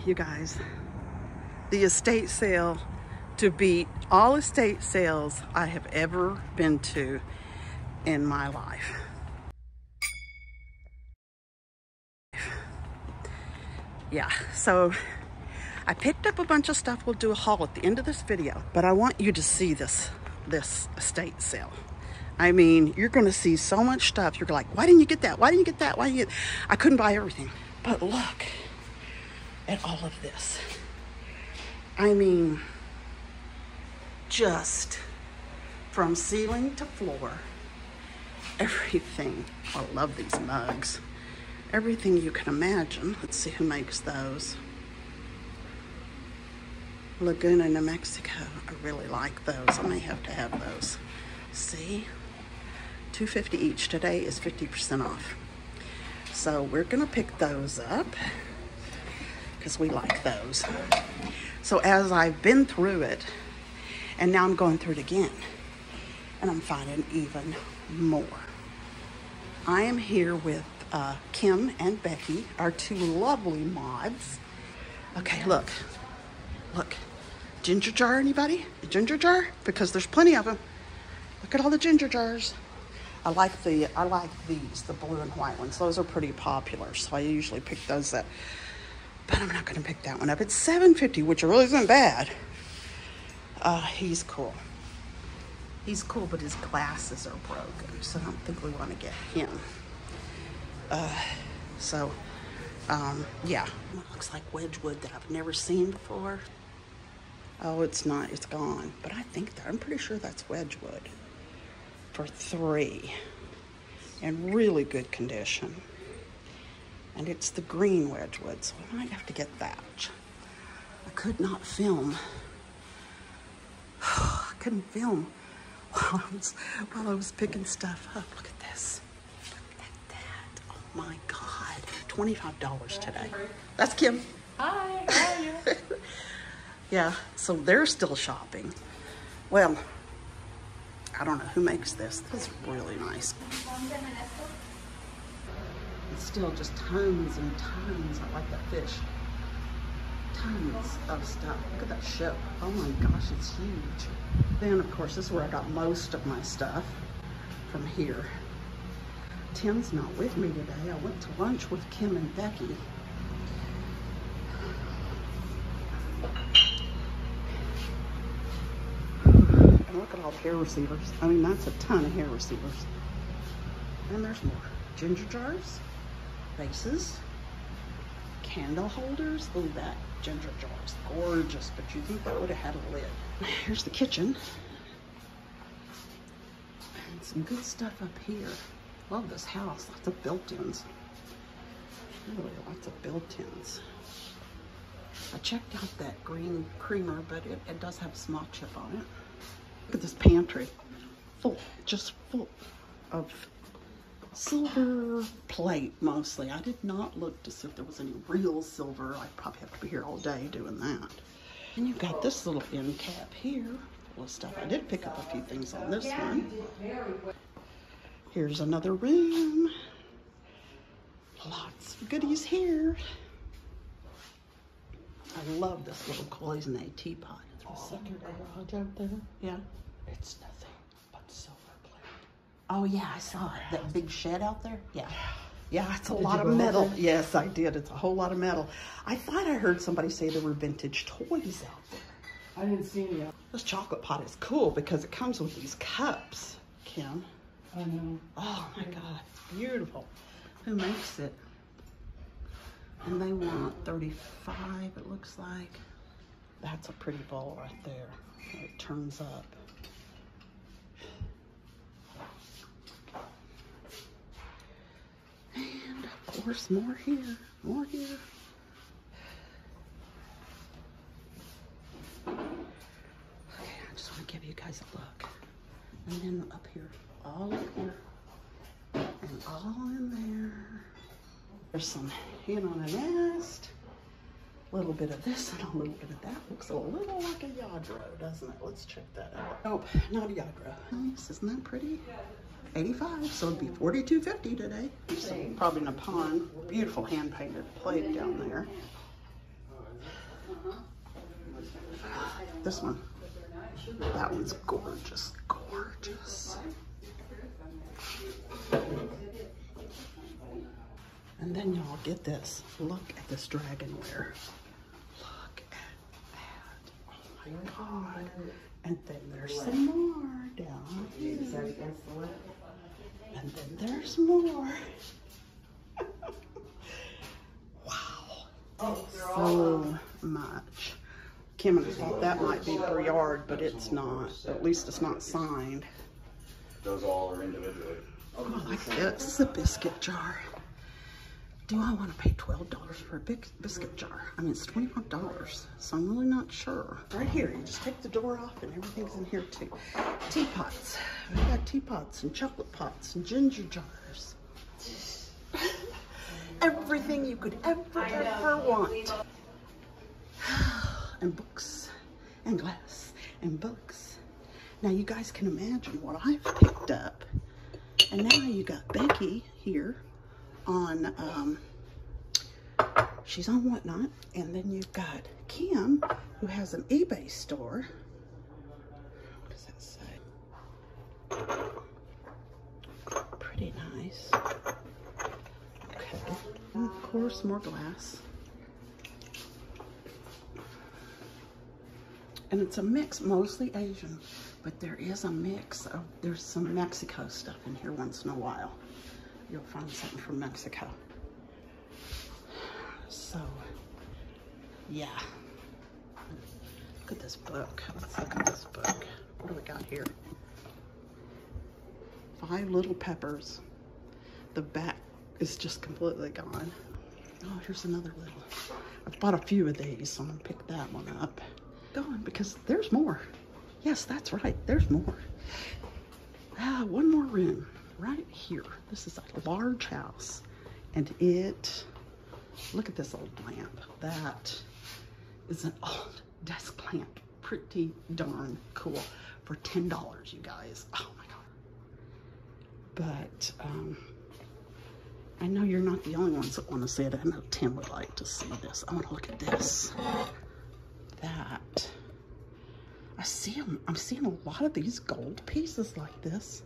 you guys, the estate sale to beat all estate sales I have ever been to in my life. Yeah, so I picked up a bunch of stuff. We'll do a haul at the end of this video, but I want you to see this estate sale. I mean, you're going to see so much stuff. You're like, why didn't you get that? Why didn't you get that? Why didn't you get... I couldn't buy everything. But look at all of this. I mean, just from ceiling to floor, everything. I love these mugs. Everything you can imagine. Let's see who makes those. Laguna, New Mexico. I really like those. I may have to have those. See? $2.50 each. Today is 50% off. So we're gonna pick those up because we like those. So as I've been through it, and now I'm going through it again, and I'm finding even more. I am here with Kim and Becky, our two lovely mods. Okay, look. Ginger jar, anybody? A ginger jar? Because there's plenty of them. Look at all the ginger jars. I like these, the blue and white ones. Those are pretty popular, so I usually pick those up. But I'm not gonna pick that one up. It's $7.50, which really isn't bad. He's cool. He's cool, but his glasses are broken, so I don't think we want to get him. Yeah. It looks like Wedgwood that I've never seen before. Oh, it's not. It's gone. But I think I'm pretty sure that's Wedgwood for $3 in really good condition. And it's the green Wedgwood, so I might have to get that. I could not film. I couldn't film while I was picking stuff up. Look at this. Look at that. Oh my God. $25 today. That's Kim. Hi, how are you? Yeah, so they're still shopping. Well, I don't know who makes this. This is really nice. It's still just tons and tons. I like that fish. Tons of stuff. Look at that ship. Oh my gosh, it's huge. Then, of course, this is where I got most of my stuff from here. Tim's not with me today. I went to lunch with Kim and Becky. And look at all the hair receivers. I mean, that's a ton of hair receivers. And there's more. Ginger jars, vases, candle holders. Look at that. Ginger jars. Gorgeous, but you think that would have had a lid. Here's the kitchen. And some good stuff up here. Love this house. Lots of built-ins. Really, lots of built-ins. I checked out that green creamer, but it does have small chip on it. Look at this pantry. Full, just full of silver plate, mostly. I did not look to see if there was any real silver. I'd probably have to be here all day doing that. And you've got this little end cap here full of stuff. I did pick up a few things on this one. Here's another room. Lots of goodies here. I love this little cloisonne teapot. Yeah. It's nothing but silver plate. Oh yeah, I saw it. That big shed out there? Yeah. Yeah, it's a lot of metal. Yes, I did. It's a whole lot of metal. I thought I heard somebody say there were vintage toys out there. I didn't see any yet. This chocolate pot is cool because it comes with these cups, Kim. I know. Oh my God, it's beautiful. Who makes it? And they want $35, it looks like. That's a pretty bowl right there. It turns up. And of course, more here, more here. Okay, I just want to give you guys a look. And then up here, all up here, and all in there. There's some hen on a nest. A little bit of this and a little bit of that. Looks a little like a yadro, doesn't it? Let's check that out. Nope, not a yadro. Nice, isn't that pretty? 85, so it'd be $42.50 today. Probably in a pond. Beautiful hand-painted plate down there. this one. That one's gorgeous, gorgeous. And then y'all get this. Look at this dragonware. Look at that. Oh my God. And then there's some more down here. And then there's more. Wow. So much. Kim and I thought that might be Briard, but it's not. At least it's not signed. Those all are individually. Oh, I like this. This is a biscuit jar. Do I want to pay $12 for a big biscuit jar? I mean, it's $21, so I'm really not sure. Right here, you just take the door off and everything's in here too. Teapots. We got teapots and chocolate pots and ginger jars. Everything you could ever want. And books and glass and books. Now you guys can imagine what I've picked up. And now you got Becky here on, she's on Whatnot. And then you've got Kim, who has an eBay store. What does that say? Pretty nice. Okay, and of course more glass. And it's a mix, mostly Asian, but there is a mix of, there's some Mexico stuff in here once in a while. You'll find something from Mexico. So, yeah. Look at this book. Let's look at this book. What do we got here? 5 Little Peppers. The back is just completely gone. Oh, here's another little. I've bought a few of these, so I'm gonna pick that one up. Going because there's more. Yes, that's right. There's more. One more room right here. This is a large house, and it. Look at this old lamp. That is an old desk lamp. Pretty darn cool for $10, you guys. Oh my God. But I know you're not the only ones that want to see it. I know Tim would like to see this. I want to look at this. That I see them. I'm seeing a lot of these gold pieces like this,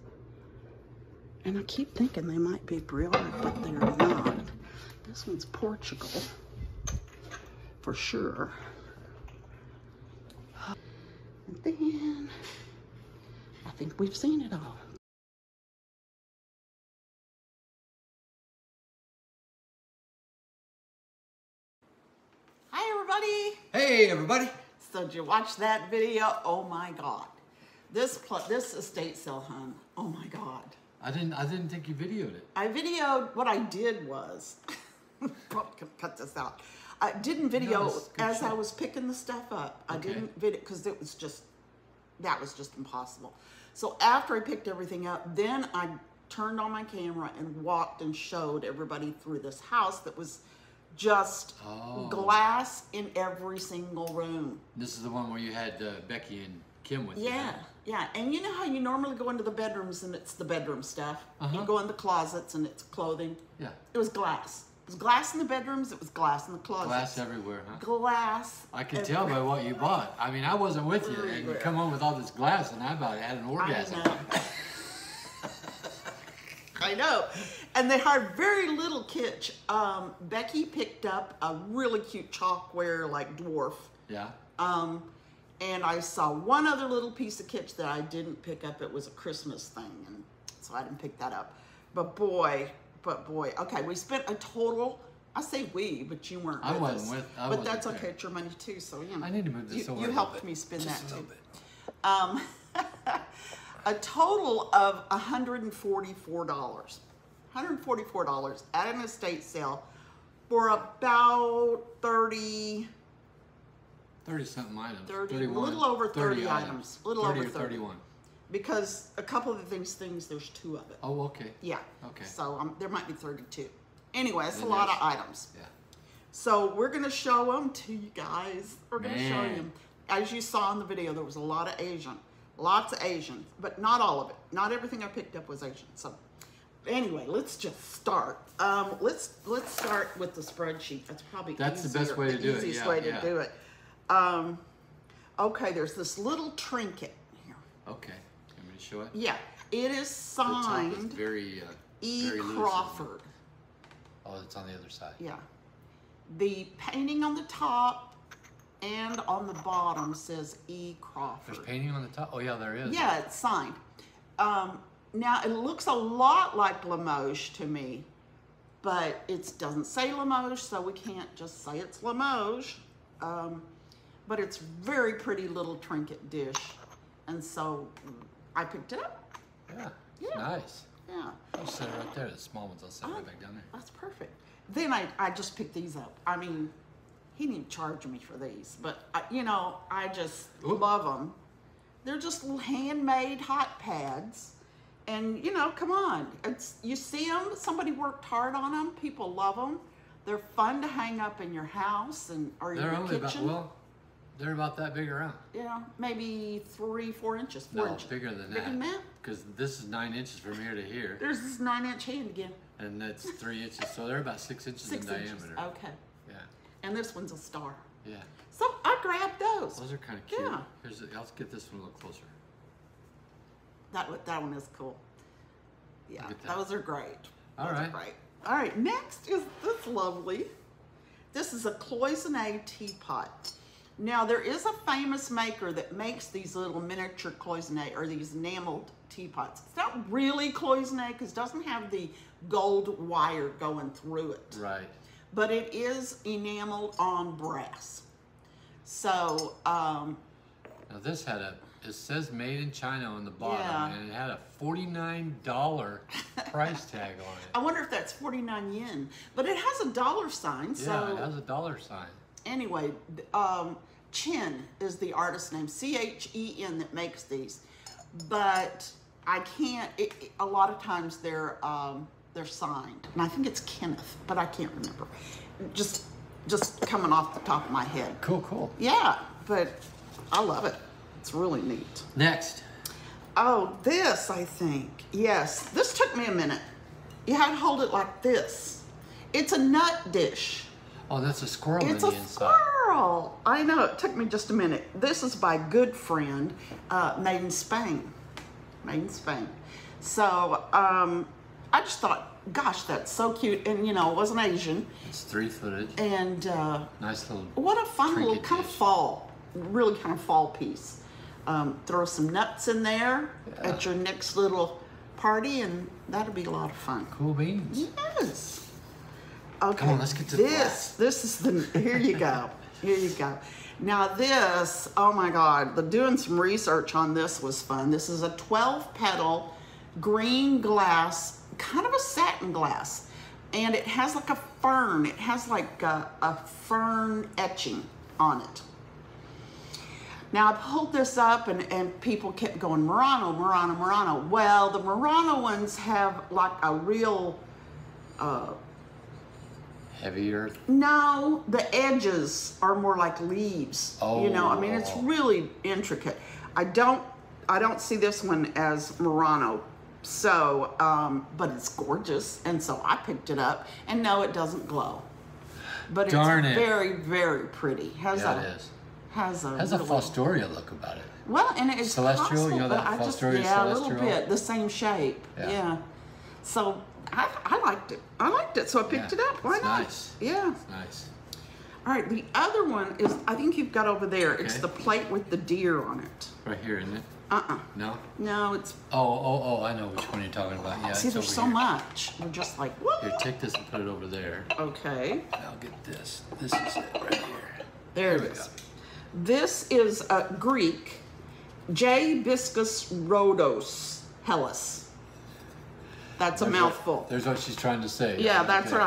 and I keep thinking they might be Briard, but they're not. This one's Portugal for sure. And then I think we've seen it all. Hi everybody. Hey everybody! So did you watch that video? Oh my God. This estate sale hung. Oh my God. I didn't think you videoed it. I videoed, what I did was, probably could cut this out. I didn't video No, as shot. I was picking the stuff up. I Okay. didn't video, because it was just, that was just impossible. So after I picked everything up, then I turned on my camera and walked and showed everybody through this house that was just glass in every single room. This is the one where you had Becky and Kim with you. Yeah, right? yeah. And you know how you normally go into the bedrooms and it's the bedroom stuff? Uh-huh. You go in the closets and it's clothing. Yeah. It was glass. It was glass in the bedrooms. It was glass in the closets. Glass everywhere, huh? Glass. I can tell by what you bought. I mean, I wasn't with you, and you come home with all this glass, and I about had an orgasm. I know. I know. And they had very little kitsch. Becky picked up a really cute chalkware, like dwarf. Yeah. And I saw one other little piece of kitsch that I didn't pick up. It was a Christmas thing, and so I didn't pick that up. But boy, okay, we spent a total, I say we, but you weren't with us. I wasn't But that's there. okay, it's your money too, so you know. I need to move this over. You a little helped bit. me spend Just that a too. little bit. A total of $144. $144 at an estate sale for about 30 something items. 30, 31, a little over 30 items. A little 30 over or 30. 31. Because a couple of things, there's 2 of it. Oh, okay. Yeah. Okay. So there might be 32. Anyway, it's a Then lot of there's- items. Yeah. So we're going to show them to you guys. We're going to show Man. you. As you saw in the video, there was a lot of Asian. Lots of Asian, but not all of it. Not everything I picked up was Asian. So anyway, let's just start. Let's start with the spreadsheet. That's probably That's the easier, best way to do it. easiest Yeah, way to yeah. do it. Okay, there's this little trinket here. Okay. Can we show it? Yeah, it is The top is signed very, E. very loose, Crawford. Oh, it's on the other side. Yeah. The painting on the top and on the bottom says E. Crawford. There's painting on the top? Oh, yeah, there is. Yeah, it's signed. Now, it looks a lot like Limoges to me, but it doesn't say Limoges, so we can't just say it's Limoges. But it's very pretty little trinket dish, and so I picked it up. Yeah, it's Yeah. nice. Yeah. I'll set it right there. The small ones, I'll set it right back down there. That's perfect. Then I just picked these up. I mean, he didn't charge me for these, but you know, I just love them. They're just little handmade hot pads, and you know, come on, you see them. Somebody worked hard on them. People love them. They're fun to hang up in your house or in They're your only kitchen. they're about that big around. Yeah, maybe 3-4 inches. 4 No, inches. bigger than Bigger than that? Because this is 9 inches from here to here, There's this 9-inch hand again. and that's 3 inches. So they're about 6 inches 6 in inches. diameter. Okay. Yeah, And this one's a star. yeah. So I grabbed those. Those are kind of cute. Yeah. I'll get this one a little closer. That one is cool. Yeah, Look at that. those are great. All Those are right. great. All right, next is this lovely. This is a cloisonne teapot. Now, there is a famous maker that makes these little miniature cloisonne or these enameled teapots. It's not really cloisonne because it doesn't have the gold wire going through it. Right. But it is enameled on brass. So, Now this it says made in China on the bottom, Yeah. and it had a $49 price tag on it. I wonder if that's 49 yen. But it has a dollar sign. Yeah, So it has a dollar sign. anyway, Chen is the artist name, Chen, that makes these. But I can't. A lot of times they're signed, and I think it's Kenneth, but I can't remember. Just coming off the top of my head. Cool, cool. Yeah, but I love it. It's really neat. Next. Oh, this, I think. Yes, this took me a minute. You had to hold it like this. It's a nut dish. Oh, that's a squirrel It's in a the inside. squirrel. I know, it took me just a minute. This is by Good Friend, made in Spain. Made in Spain. So, I just thought, gosh, that's so cute. And, you know, it wasn't Asian. It's 3 footage. And Nice little. what a fun little trinket kind of dish. really kind of fall piece. Throw some nuts in there Yeah. at your next little party, and that'll be a lot of fun. Cool beans. Yes. Okay. Come on, let's get to the this. This is the. Here you go. Here you go. Now this. Oh my God. Doing some research on this was fun. This is a 12-petal green glass, kind of a satin glass, and it has like a fern. It has like a fern etching on it. Now I pulled this up and people kept going, Murano, Murano, Murano. Well, the Murano ones have like a real, Heavier. no, the edges are more like leaves. You know, I mean, it's really intricate. I don't see this one as Murano. So, but it's gorgeous. And so I picked it up, and no, it doesn't glow. But it's Darn it. very, very pretty. Yeah, it is. Has a Has a really- Fostoria look about it. Well, and it's Celestial, possible, you know but that I just, Fostoria yeah, a little Celestial? bit, the same shape. Yeah. Yeah. So I liked it. I liked it, so I picked Yeah, it up. Why it's not? nice. Yeah. It's nice. All right, the other one is, I think you've got over there. It's Okay. the plate with the deer on it. Right here, isn't it? No, No? it's, Oh, I know which one you're talking about. Yeah, see, it's there's over so here. much. We're just like, what? Here, take this and put it over there. Okay, And I'll get this. This is it right here. there it we is. go. This is Greek, J. Biscus Rhodos Hellas. That's a mouthful. There's what she's trying to say. Yeah, that's Okay.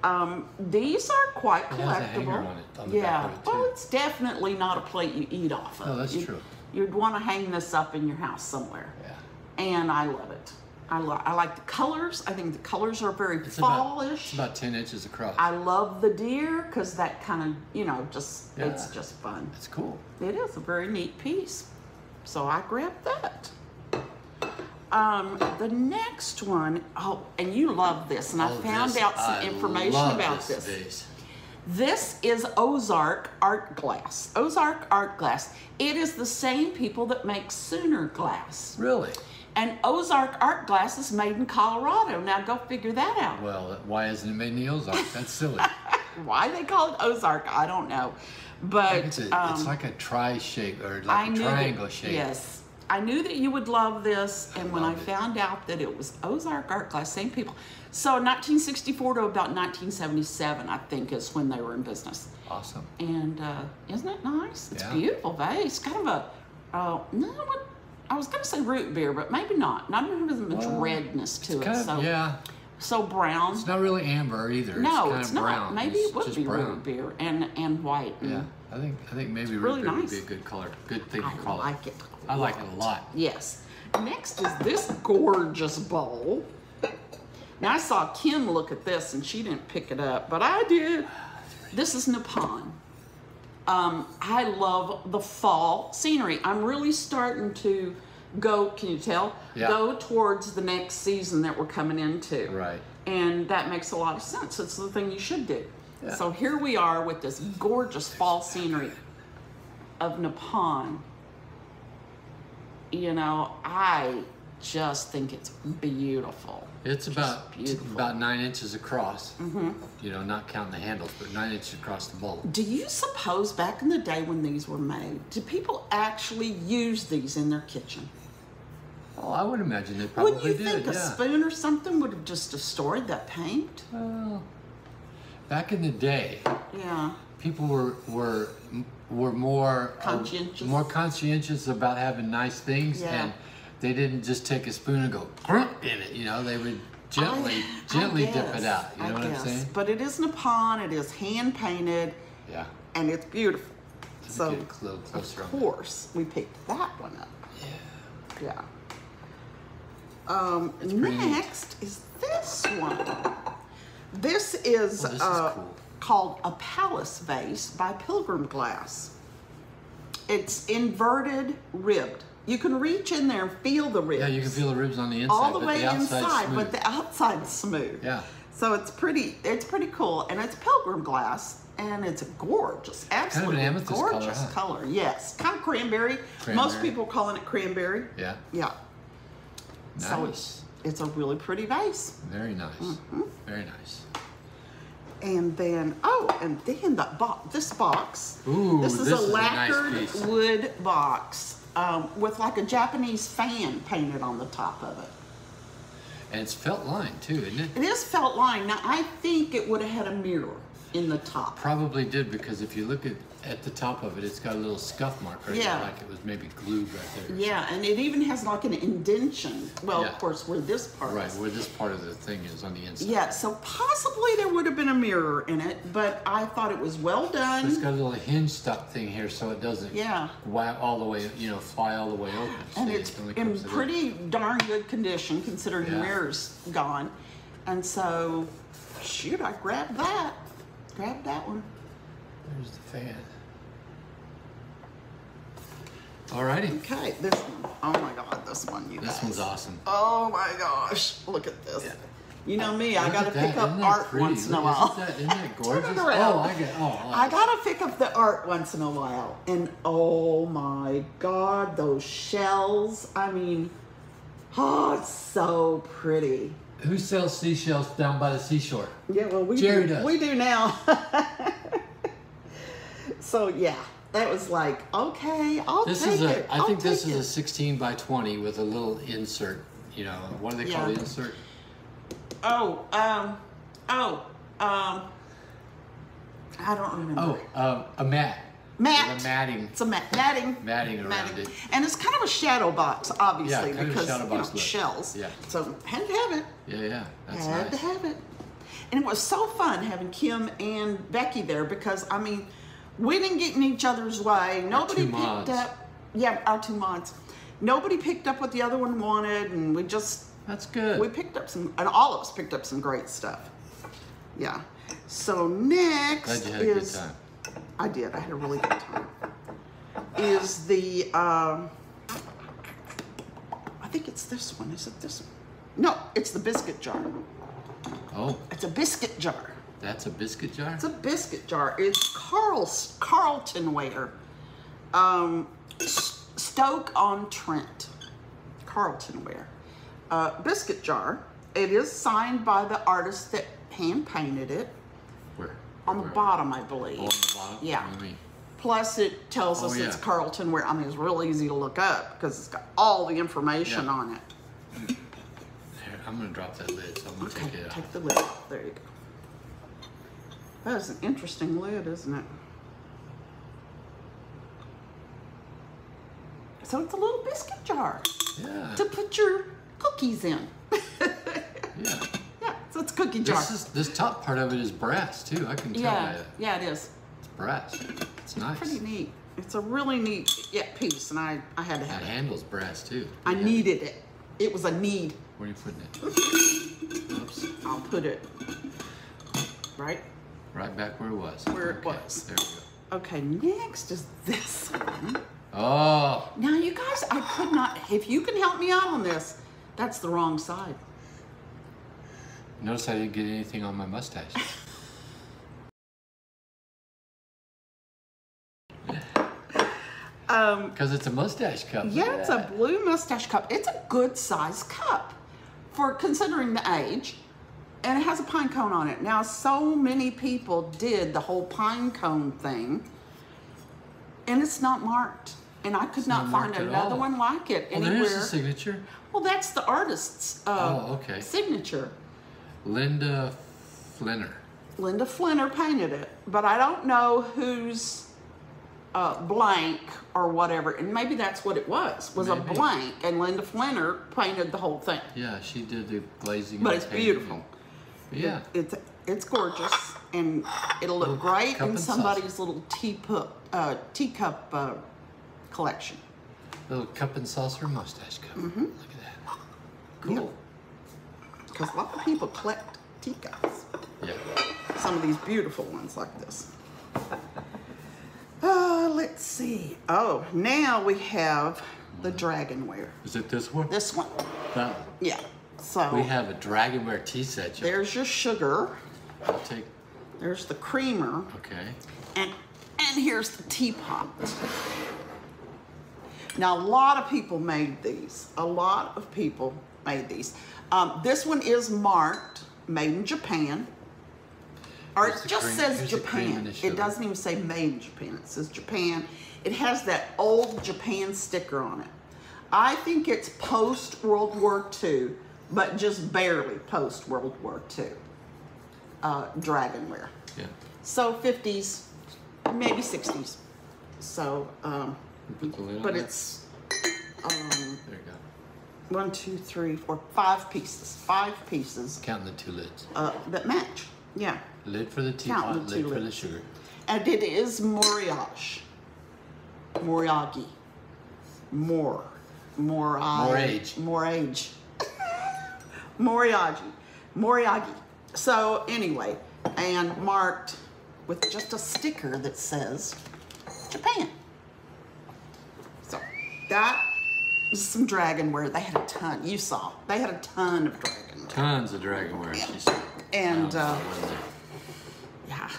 right. These are quite It has a hanger collectible. on it, on the Yeah. back of it, Well, too. it's definitely not a plate you eat off of. No, that's true. You'd want to hang this up in your house somewhere. Yeah. And I love it. I like the colors. I think the colors are very It's fallish. about 10 inches across. I love the deer because that kind of, you know, just Yeah. it's just fun. It's cool. It is a very neat piece. So I grabbed that. The next one, oh, and you love this, and I Oh, found this- out some I information love about this this. vase. This is Ozark Art Glass. Ozark Art Glass. It is the same people that make Sooner Glass. Really? And Ozark Art Glass is made in Colorado. Now go figure that out. Well, why isn't it made in the Ozarks? That's silly. Why they call it Ozark, I don't know. But It's like a tri-shape or like a triangle shape. Yes. I knew that you would love this, and when I found out that it was Ozark Art Glass, same people. So 1964 to about 1977, I think, is when they were in business. Awesome. And isn't it nice? It's Yeah. a beautiful vase. Kind of a, I was going to say root beer, but maybe not. Not even as much redness to it. Kind of, yeah. So brown. It's not really amber either. No, it's it's kind of not. brown. Maybe It's it would just be brown. root beer and white. And Yeah, I think maybe root really beer would nice. be a good color, good thing to I call like it. I like it a lot. Yes. Next is this gorgeous bowl. Now I saw Kim look at this and she didn't pick it up, but I did. This is Nippon. I love the fall scenery. I'm really starting to go, can you tell? Yeah. Go towards the next season that we're coming into. Right. And that makes a lot of sense. It's the thing you should do. Yeah. So here we are with this gorgeous fall scenery of Nippon. You know, I just think it's beautiful. It's about beautiful. about 9 inches across. You know, not counting the handles, but 9 inches across the bowl. Do you suppose back in the day when these were made, did people actually use these in their kitchen? Oh, I would imagine they probably Wouldn't you did. think a Yeah. spoon or something would have just destroyed that paint? Well, back in the day, Yeah. people were more Conscientious. more conscientious about having nice things, Yeah. and they didn't just take a spoon and go "Grunk" in it. You know, they would gently dip it out. You know what I'm saying? But it is Nippon. It is hand painted, Yeah. and it's beautiful. So Get a little closer of on course we picked that one up. Yeah. Yeah. pretty neat. Next is this one. This is, Oh, this is cool. called a palace vase by Pilgrim Glass. It's inverted ribbed. You can reach in there and feel the ribs. Yeah, you can feel the ribs on the inside, all the but way the outside's inside, smooth. but the outside's smooth. Yeah. So it's pretty cool, and it's Pilgrim Glass, and it's a gorgeous, absolutely amethyst color, gorgeous huh? color. Yes, kind of cranberry. Most people calling it cranberry. Yeah. Yeah. Nice. So it's a really pretty vase. Very nice. Very nice. And then, this box. Ooh, this is this a is a nice lacquered piece. wood box with like a Japanese fan painted on the top of it. And it's felt lined too, isn't it? It is felt lined. Now, I think it would have had a mirror in the top. Probably did, because if you look at the top of it, it's got a little scuff mark right Yeah. there, like it was maybe glued right there. Yeah, and it even has like an indentation. Well, Yeah. of course, where this part Right, is. where this part of the thing is on the inside. Yeah, so possibly there would have been a mirror in it, but I thought it was well done. It's got a little hinge stop thing here, so it doesn't Yeah. all the way, fly all the way open. And See, it's it only in comes to the- pretty darn good condition considering the Yeah. mirror's gone. And so, shoot, I grabbed that. Grabbed that one. There's the fan. Alrighty. Okay, this one. Oh my God, this one, you guys. This one's awesome. Oh my gosh, look at this. Yeah. You know me, I Look gotta at pick that. up Isn't that art pretty? once in a Look, while. Isn't that gorgeous? Turn it around. I I gotta pick up the art once in a while. And oh my God, those shells. I mean, oh, it's so pretty. Who sells seashells down by the seashore? Yeah, well, Jerri does. We do now. So yeah, that was like, okay, I'll take it. I think this I'll is a 16 by 20 with a little insert. What do they call Yeah. the insert? I don't remember. A mat. Mat. With a matting. It's a matting. Matting around it. And it's kind of a shadow box, obviously, Yeah, kind of a because shadow box look. shells. Yeah. So had to have it. Yeah, that's Had to nice. have it. And it was so fun having Kim and Becky there because, I mean, we didn't get in each other's way. Nobody two picked mods. up. Yeah, our two mods. Nobody picked up what the other one wanted, and we just That's good. we picked up some, and all of us picked up some great stuff. Yeah. So next Glad you had a good is time. I did. I had a really good time. Is the I think it's this one. Is it this one? No, it's the biscuit jar. Oh, It's a biscuit jar. That's a biscuit jar? It's a biscuit jar. It's Carlton-ware. Stoke-on-Trent. Carlton-ware. Biscuit jar. It is signed by the artist that hand-painted it. Where? On the bottom, I believe. Oh, on the bottom? Yeah. What do you mean? Plus, it tells us it's Carlton-ware. I mean, it's real easy to look up because it's got all the information on it. There, I'm going to drop that lid, so I'm going to take it out. Take the lid off. There you go. That is an interesting lid, isn't it? So it's a little biscuit jar. Yeah. To put your cookies in. Yeah. Yeah, so it's a cookie jar. This top part of it is brass, too. I can tell Yeah, that. yeah, it is. It's brass. It's nice. Pretty neat. It's a really neat piece, and I had to have That it. handle's brass, too. I needed it. It was a need. Where are you putting it? Oops. I'll put it right Right back where it was. where it was. There we go. Okay, next is this one. Oh, Now, you guys, I could not, if you can help me out on this, that's the wrong side. notice I didn't get anything on my mustache. Because it's a mustache cup. Yeah, it's a blue mustache cup. It's a good size cup for considering the age. And it has a pine cone on it. Now, so many people did the whole pine cone thing, and it's not marked. And I could not find another one like it anywhere. There's the signature. Well, that's the artist's signature. Linda Flinner. Linda Flinner painted it, but I don't know whose blank or whatever, and maybe that's what it was a blank, and Linda Flinner painted the whole thing. Yeah, she did the glazing. But it's beautiful. Yeah. It's gorgeous, and it'll look great in somebody's little teacup collection. Little cup and saucer mustache cup. Look at that. Cool. Because a lot of people collect teacups. Yeah. Some of these beautiful ones like this. Let's see. Oh, now we have the dragonware. Is it this one? This one. That one. Yeah. So We have a dragonware tea set. Joe. there's your sugar. I'll take. There's the creamer. Okay. And here's the teapot. Now, a lot of people made these. This one is marked made in Japan. Or it just says Japan. It doesn't even say made in Japan. It says Japan. It has that old Japan sticker on it. I think it's post-World War II, but just barely post-World War II. Dragonware. Yeah. So 50s, maybe 60s. So, Put the lid on but there. it's There you go. 1, 2, 3, 4, 5 pieces. 5 pieces Counting the 2 lids. that match. Yeah. Lid for the teapot, Counting the lid 2 for the lids. sugar. And it is Moriage. Moriagi. Morage. Moriagi. So anyway, and marked with just a sticker that says Japan. So that is some dragonware. They had a ton. You saw. They had a ton of dragonware. Tons of dragonware. She said. And yeah.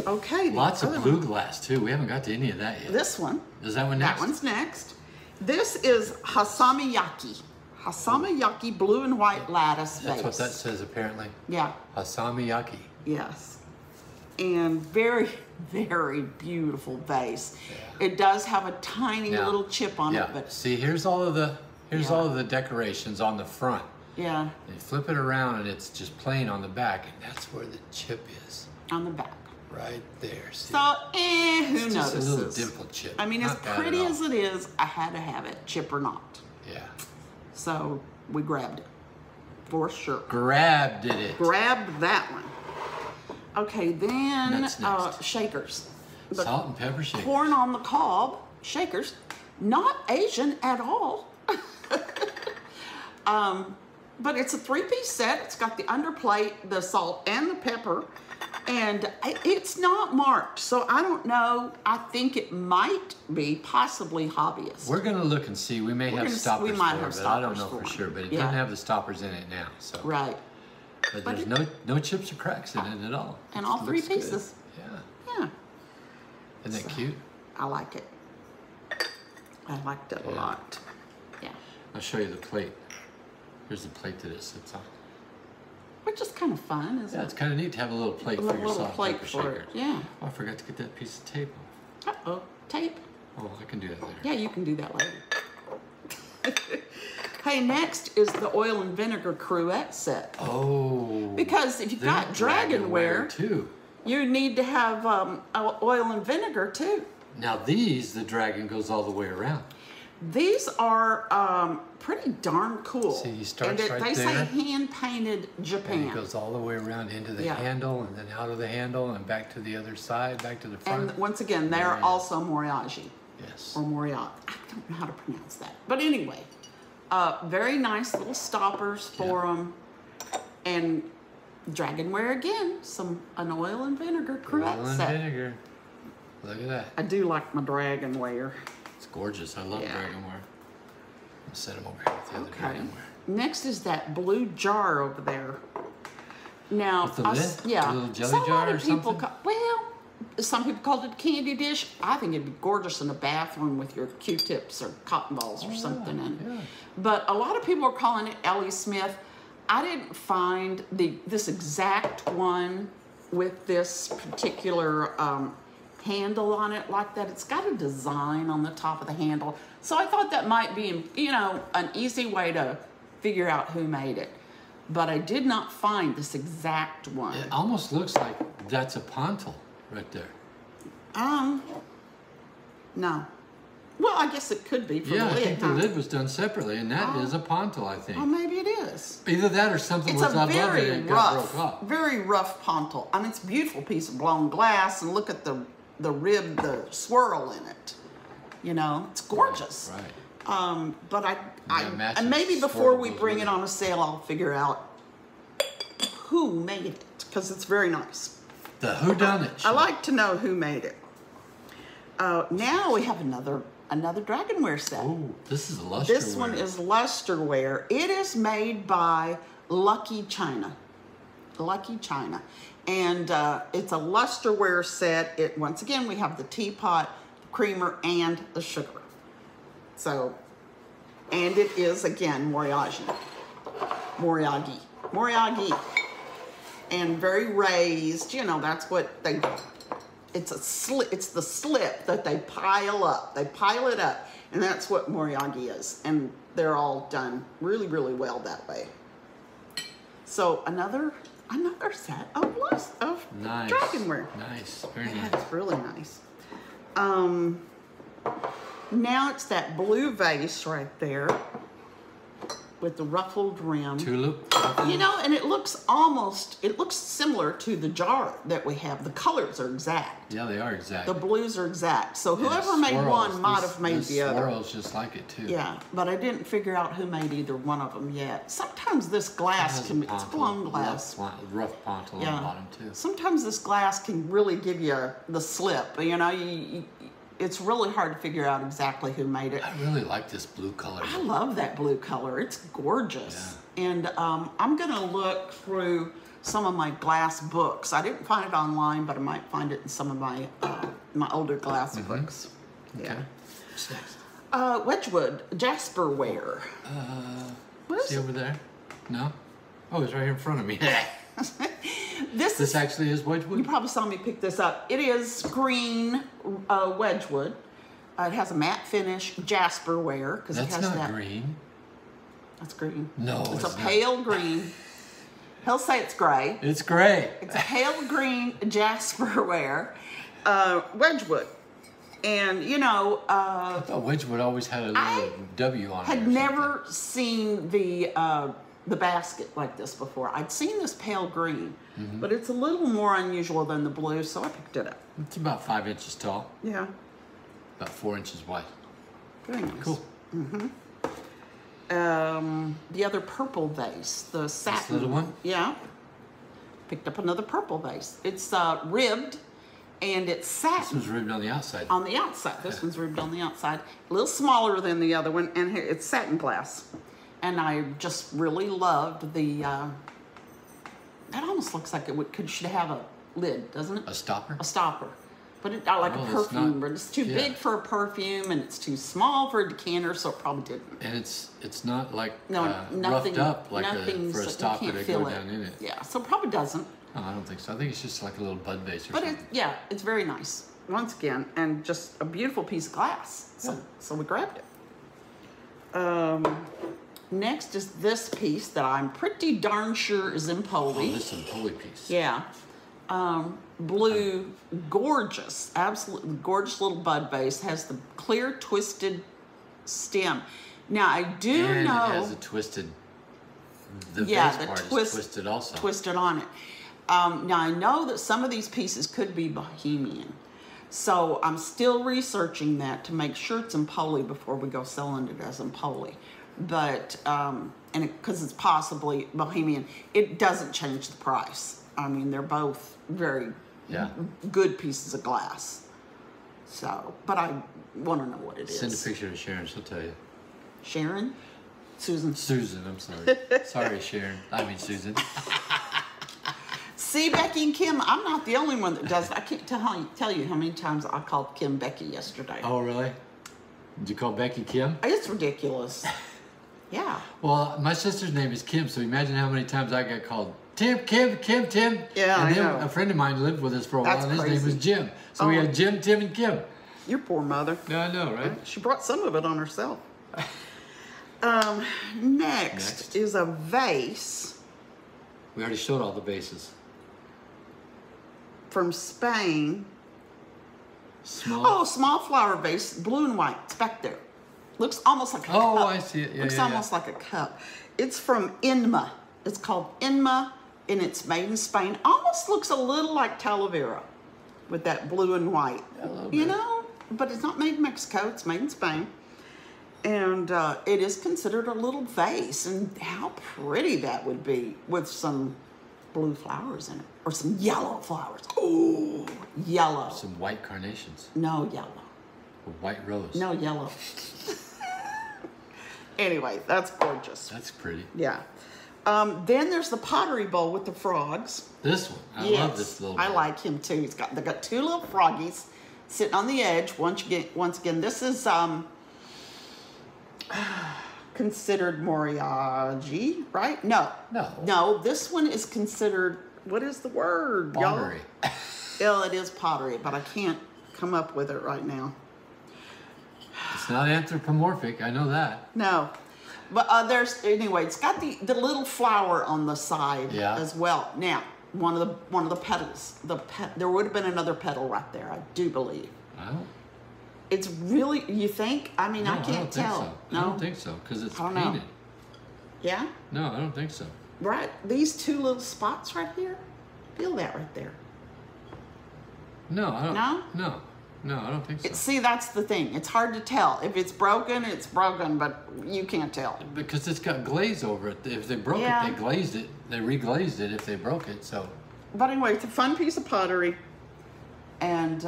Okay. Lots of blue glass too. We haven't got to any of that yet. This one. Is that one next? That one's next. This is Hasamiyaki. Hasamiyaki blue and white lattice That's vase. what that says apparently. Yeah. Hasamiyaki. Yes. And very, very beautiful vase. Yeah. It does have a tiny little chip on it, but see, here's all of the decorations on the front. yeah, You flip it around and it's just plain on the back, and that's where the chip is. on the back. Right there. See? So, who it's just notices? a little dimple chip. I mean, as Not bad pretty at all. as it is, I had to have it, chip or not. Yeah. So we grabbed it, for sure. Grabbed it. Grabbed that one. Okay, then That's next. shakers. The Salt and pepper shakers. corn on the cob shakers, not Asian at all. But it's a 3-piece set. It's got the underplate, the salt, and the pepper, and it's not marked. So I don't know. I think it might be possibly hobbyist. We're gonna look and see. We may have stoppers we might for have it, but I don't stoppers know for for one. sure. But it Yeah. doesn't have the stoppers in it now. So Right. But But there's no chips or cracks in it at all. And It all three looks good. pieces. Yeah. Yeah, Isn't that So- cute? I like it. I liked it a Yeah. lot. Yeah, I'll show you the plate. Here's the plate that it sits on. which is kind of fun, isn't Yeah, it? it's kind of neat to have a little plate A for your little salt plate pepper for shaker. it. Yeah. Oh, I forgot to get that piece of tape off. Uh-oh, tape. Oh, I can do that later. Yeah, you can do that later. Hey, next is the oil and vinegar cruette set. Oh. Because if you've they're got dragonware, too. you need to have oil and vinegar too. Now these, the dragon goes all the way around. These are pretty darn cool. See, he starts and right they there. say hand-painted And Japan. it goes all the way around into the Yeah. handle and then out of the handle and back to the other side, back to the front. And once again, they're Very nice. also Moriyaji. Yes. Or Moriyaji. I don't know how to pronounce that. But anyway, very nice little stoppers for them. And dragonware again, an oil and vinegar cruette Oil and set. vinegar. Look at that. I do like my dragonware. It's gorgeous. I love Yeah. dragonware. I'll set them over here with the other Okay. dragonware. Next is that blue jar over there. Now, With the lid? yeah, A little jelly so a lot jar or of people something? some people called it a candy dish. I think it'd be gorgeous in a bathroom with your Q-tips or cotton balls or something in it. yeah. But a lot of people are calling it Ellie Smith. I didn't find this exact one with this particular handle on it like that. It's got a design on the top of the handle. So I thought that might be, an easy way to figure out who made it. But I did not find this exact one. It almost looks like that's a pontal right there. No. Well, I guess it could be for Yeah, the I lid, think the huh? lid was done separately, and that is a pontal, I think. Oh, maybe it is. Either that or something It's was a above it very and it got rough, broke off. very rough pontal. I mean, it's a beautiful piece of blown glass, and look at the rib, the swirl in it. It's gorgeous. Right. But it matches and maybe the before we swirls bring with it it. on a sale, I'll figure out who made it, because it's very nice. The whodunit. I like to know who made it. Now we have another dragonware set. Oh, this is a luster. This one is lusterware. It is made by Lucky China. Lucky China. And it's a lusterware set. Once again, we have the teapot, the creamer, and the sugar. So, and it is, again, Moriyaji. And very raised, that's what they do. It's the slip that they pile up. They pile it up, and that's what Moriyaji is. And they're all done really, really well that way. So another set of Nice. dragonware. Nice. Very Yeah, nice. it's really nice. Now it's that blue vase right there with the ruffled rim. Tulip. And it looks similar to the jar that we have. The colors are exact. Yeah, they are exact. The blues are exact. So And it whoever made swirls. one might This- have made this the other. swirls just like it too. Yeah, but I didn't figure out who made either one of them yet. Sometimes this glass It has can a it's pontal, blown glass. rough pontal on the Yeah. bottom too. Sometimes this glass can really give you the slip. It's really hard to figure out exactly who made it. I really like this blue color. I love that blue color. It's gorgeous. And I'm going to look through some of my glass books. I didn't find it online, but I might find it in some of my older glass books. Okay. Yeah. What's next? Wedgwood, Jasperware. What is See it? over there? No? Oh, it's right here in front of me. This This is, actually is you Wedgwood? probably saw me pick this up. It is green Wedgwood. It has a matte finish, Jasperware. Because it That's has not that. green. That's green. No, It's a it's not. pale green. He'll say it's gray. It's gray. It's a pale green Jasperware, Wedgwood. And, I thought Wedgwood always had a little W on it. had or never seen the basket like this before. I'd seen this pale green, but it's a little more unusual than the blue, so I picked it up. something. It's about 5 inches tall, Yeah, about 4 inches wide. very nice. Cool. The other purple vase, the satin. little one? Yeah. Picked up another purple vase. It's ribbed, and it's satin. This was ribbed on the outside. On the outside. This one's ribbed on the outside. A little smaller than the other one, and here it's satin glass. And I just really loved the That almost looks like should have a lid, doesn't it? A stopper? A stopper. But I like a perfume, but it's too big for a perfume and it's too small for a decanter, so it probably didn't. And it's not like nothing, roughed up like for a stopper you to can't go feel down in it. Yeah, so it probably doesn't. No, I don't think so. I think it's just like a little bud vase or But something. it's very nice. Once again, and just a beautiful piece of glass. So we grabbed it. Next is this piece that I'm pretty darn sure is in Poli. Oh, this is a Poli piece. Yeah. Blue, gorgeous, absolutely gorgeous little bud vase. Has the clear twisted stem. Now I do and know it has a twisted. The base part is twisted also. Twisted on it. Now I know that some of these pieces could be Bohemian, so I'm still researching that to make sure it's in Poli before we go selling it as in Poli. But because it's possibly Bohemian, it doesn't change the price. I mean, they're both very good pieces of glass. So, but I want to know what it is. Send a picture to Sharon, she'll tell you. Sharon? Susan. Susan, I'm sorry. Sorry, Sharon. I mean Susan. See, Becky and Kim, I'm not the only one that does it. I can't tell you how many times I called Kim Becky yesterday. Oh, really? Did you call Becky Kim? It's ridiculous. Yeah. Well, my sister's name is Kim, so imagine how many times I got called Tim. Yeah, and I then know. a friend of mine lived with us for a while, and his name was Jim. So we had Jim, Tim, and Kim. Your poor mother. No, I know, right? She brought some of it on herself. Next is a vase. We already showed all the bases. From Spain. Small. Oh, small flower vase, blue and white. It's back there. Looks almost like a cup. Oh, I see it. Yeah, Looks almost like a cup. It's from Inma. It's called Inma, and it's made in Spain. Almost looks a little like Talavera with that blue and white. You know, but it's not made in Mexico. It's made in Spain. And it is considered a little vase. And how pretty that would be with some blue flowers in it. Or some yellow flowers. Oh, yellow. Some white carnations. No, yellow. A white rose. No, yellow. Anyway, that's gorgeous. That's pretty. Yeah. Then there's the pottery bowl with the frogs. This one. I love this little I bowl. like him too. They got two little froggies sitting on the edge. Once again, this is considered Moriage, right? No. No, this one is considered, what is the word? Pottery. Well, it is pottery, but I can't come up with it right now. It's not anthropomorphic, I know that. No. But anyway, it's got the little flower on the side as well. Now, one of the petals, there would have been another petal right there, I do believe. Oh. It's really, you think? I mean, No, I can't tell. So. No? I don't think so, because it's I don't painted. know. Yeah? No, I don't think so. Right, these two little spots right here, feel that right there. No, I don't. No? No, I don't think so. See, that's the thing. It's hard to tell. If it's broken, but you can't tell. Because it's got glaze over it. If they broke it, they glazed it. They reglazed it if they broke it, so. But anyway, it's a fun piece of pottery. And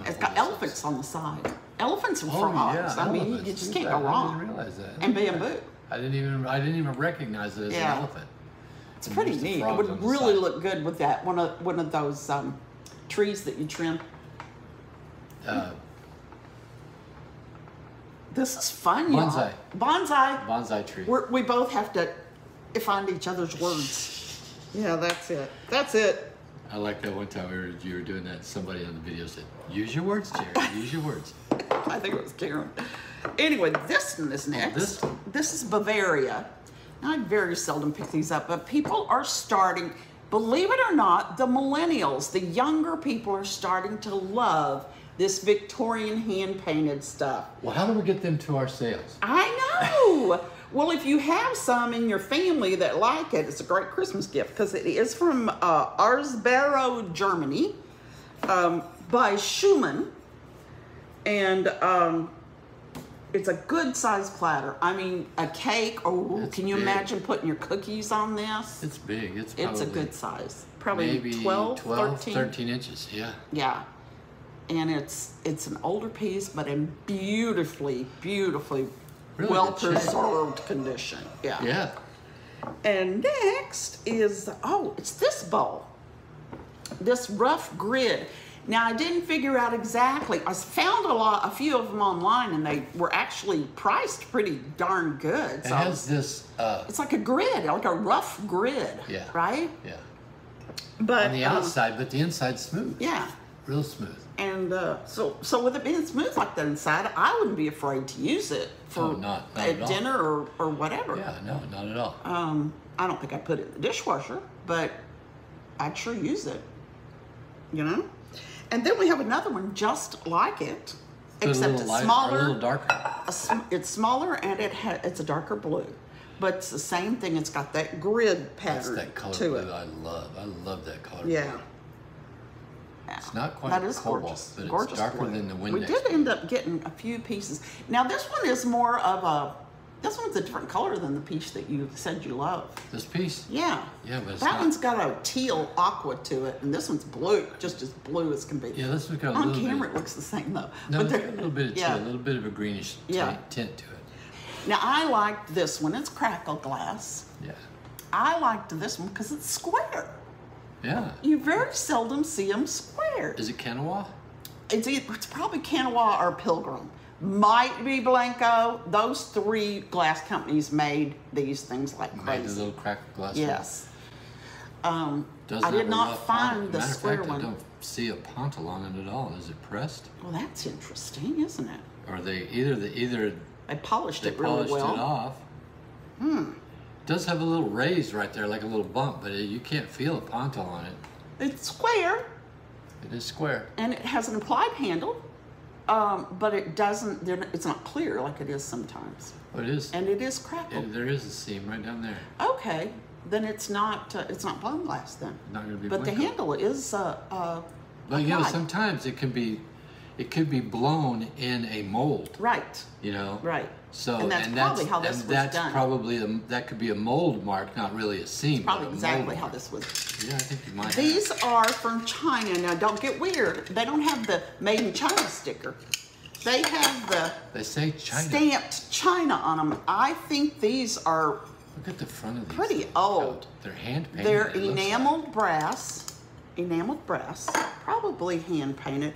it's got elephants on the side. Elephants and frogs. I mean, you just can't go wrong. I didn't realize that. And bamboo. I didn't even recognize it as an elephant. It's pretty neat. It would really look good with that one of those trees that you trim. This is fun, y'all. Bonsai. Bonsai tree. We both have to find each other's words. Yeah, that's it. That's it. I like that one time you were doing that. Somebody on the video said, "Use your words, Jerri. Use your words." I think it was Karen. Anyway, this one is next. This is Bavaria. Now, I very seldom pick these up, but people are starting, believe it or not, the millennials, the younger people are starting to love this Victorian hand-painted stuff. Well, how do we get them to our sales? I know. Well, if you have some in your family that like it, it's a great Christmas gift because it is from Arzberro, Germany, by Schumann. And it's a good-sized platter. I mean, a cake. Oh, can you imagine putting your cookies on this? It's big. It's a good size. Probably maybe 12, 13 inches. Yeah. Yeah. And it's an older piece, but in beautifully, beautifully really well-preserved condition. Yeah. Yeah. And next is, oh, it's this bowl. This rough grid. Now, I didn't figure out exactly. I found a few of them online, and they were actually priced pretty darn good. It has this. It's like a grid, like a rough grid. Yeah. Right? Yeah. But On the outside, but the inside's smooth. Yeah. Real smooth. And so with it being smooth like that inside, I wouldn't be afraid to use it for not at at all. dinner or whatever. Yeah, no, not at all. I don't think I'd put it in the dishwasher, but I'd sure use it. You know? And then we have another one just like it, except it's smaller. A little darker. It's smaller and it's a darker blue, but it's the same thing. It's got that grid pattern That's that color to blue it. I love that color Yeah. blue. It's not quite That is cobalt, gorgeous. but Gorgeous it's darker blue. than the Windex. We did end up getting a few pieces. Now this one is more of a. This one's a different color than the piece that you said you love. This piece? Yeah. Yeah, but it's that not. one's got a teal aqua to it, and this one's blue, just as blue as can be. Yeah, this one's got a On little camera, bit. it looks the same though. No, But it's they're- got a little bit of yeah. teal, a little bit of a greenish Yeah. tint to it. Now I liked this one. It's crackle glass. Yeah. I liked this one because it's square. Yeah. You very seldom see them square. Is it Kanawha? It's probably Kanawha or Pilgrim. Might be Blanco. Those three glass companies made these things like Made crazy. the little cracked glass. Yes. Doesn't I have did a not rough find pontal. the Matter of square fact, one. I don't see a pontal on it at all. Is it pressed? Well, that's interesting, isn't it? Or they either They polished they it really polished well. it off. It does have a little raise right there, like a little bump, but you can't feel a pontal on it. It's square, It is square. and it has an applied handle, but it doesn't. It's not clear like it is sometimes, Oh, it is. and it is crackled. There is a seam right down there. Okay, then it's not blown glass then. Not going to be. But the Blanco. handle is But you know, applied. sometimes it could be blown in a mold. Right. You know. Right. So and that's probably how this and was that's done. probably that could be a mold mark, not really a seam. Probably but a exactly mold how mark. this was. Yeah, I think you might. These are from China. Now, don't get weird. They don't have the Made in China sticker. They have the They say China. stamped China on them. I think these are Look at the front of these. pretty old. They're hand painted. They're it looks enameled brass. Enameled brass. Probably hand painted.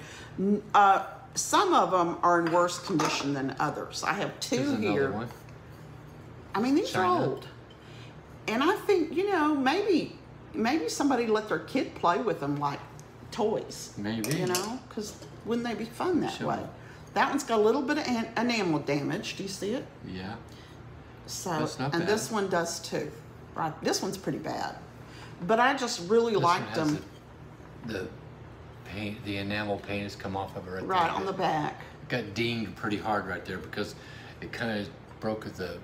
Some of them are in worse condition than others. I have like. two Here's another here. one. I mean, these China. are old. And I think, maybe somebody let their kid play with them like toys. Maybe. Because wouldn't they be fun that Sure. way? That one's got a little bit of enamel damage. Do you see it? Yeah. So, That's not and bad. this one does too. Right, this one's pretty bad. But I just really This one liked has them. The paint, the enamel paint has come off of it right Right there. on the back. It got dinged pretty hard right there because it kind of broke the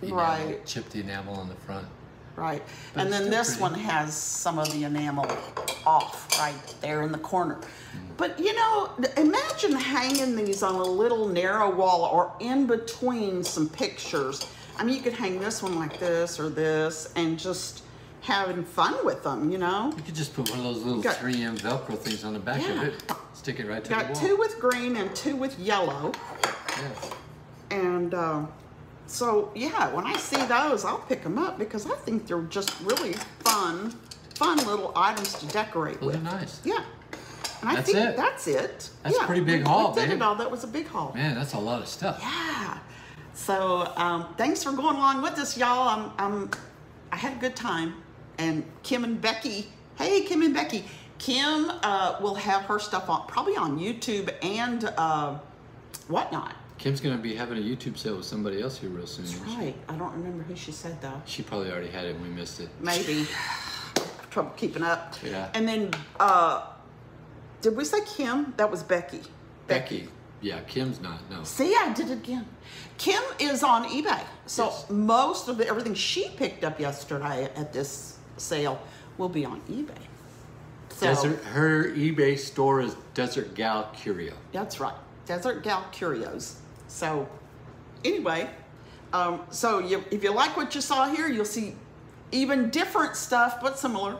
enamel, Right. chipped the enamel on the front. Right. But And it's then still this pretty. one has some of the enamel off right there in the corner. But imagine hanging these on a little narrow wall or in between some pictures. I mean, you could hang this one like this or this and just having fun with them, You could just put one of those little Got- 3M Velcro things on the back of Yeah. it. Stick it right to the Got wall. two with green and two with yellow. Yeah. And so, yeah, when I see those, I'll pick them up because I think they're just really fun little items to decorate Those with. are nice. Yeah. And I That's think it. that's it. That's a yeah, pretty big we haul, did babe. it all. That was a big haul. Man, that's a lot of stuff. Yeah. So thanks for going along with us, y'all. I had a good time. And Kim and Becky, hey, Kim and Becky. Kim will have her stuff probably on YouTube and whatnot. Kim's going to be having a YouTube sale with somebody else here real soon. That's isn't she? right. I don't remember who she said though. She probably already had it and we missed it. Maybe. Trouble keeping up. Yeah. And then, did we say Kim? That was Becky. Becky. Yeah, Kim's not. No. See, I did it again. Kim is on eBay. So Yes. most of everything she picked up yesterday at this sale will be on eBay. So Her eBay store is Desert Gal Curio. that's right. Desert Gal Curios. So anyway, if you like what you saw here, you'll see even different stuff, but similar,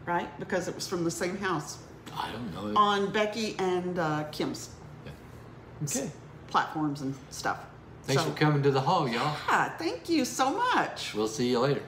right? Because it was from the same house I don't know. on Becky and Kim's Okay. platforms and stuff. Thanks for coming to the hall, y'all. Yeah, thank you so much. We'll see you later.